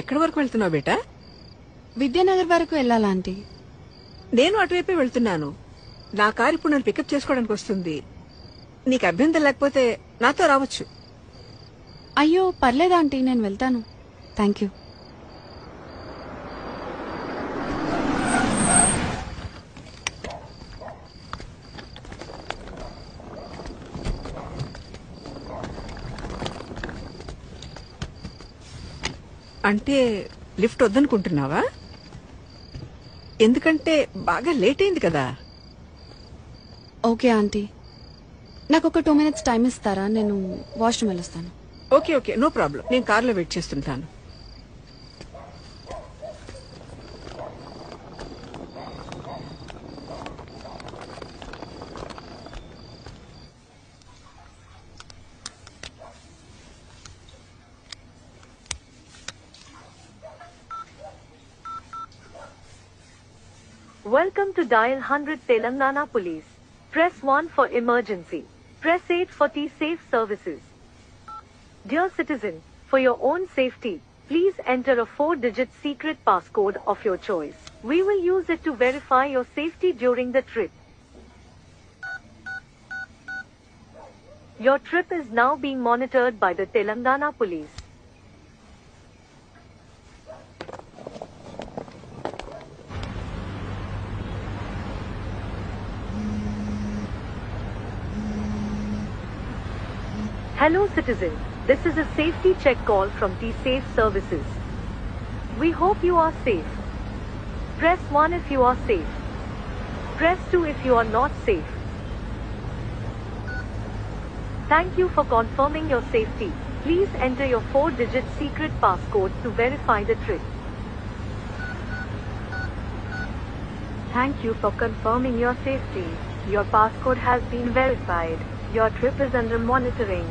ఎక్కడి వరకు వెళ్తున్నావు బేటా? విద్యానగర్ వరకు వెళ్ళాలా ఆంటీ? నేను అటువైపే వెళ్తున్నాను. నా కారు ఇప్పుడు నన్ను పికప్ చేసుకోవడానికి వస్తుంది. నీకు అభ్యంతరం లేకపోతే నాతో రావచ్చు. అయ్యో పర్లేదు ఆంటీ, నేను వెళ్తాను. Thank you. అంటే లిఫ్ట్ వద్దనుకుంటున్నావా? ఎందుకంటే బాగా లేట్ అయింది కదా. ఓకే ఆంటీ, నాకు ఒక 2 minutes టైం ఇస్తారా? నేను వాష్రూమ్ వెళ్ళొస్తాను. Okay okay, no problem. నేను కార్లో వెయిట్ చేస్తుంటాను. Welcome to Dial 100 Telangana Police. Press 1 for emergency. Press 8 for T-Safe services. Dear citizen, for your own safety, please enter a 4-digit secret passcode of your choice. We will use it to verify your safety during the trip. Your trip is now being monitored by the Telangana Police. Hello citizen, this is a safety check call from T-Safe services. We hope you are safe. Press 1 if you are safe. Press 2 if you are not safe. Thank you for confirming your safety. Please enter your 4-digit secret passcode to verify the trip. Thank you for confirming your safety. Your passcode has been verified. Your trip is under monitoring.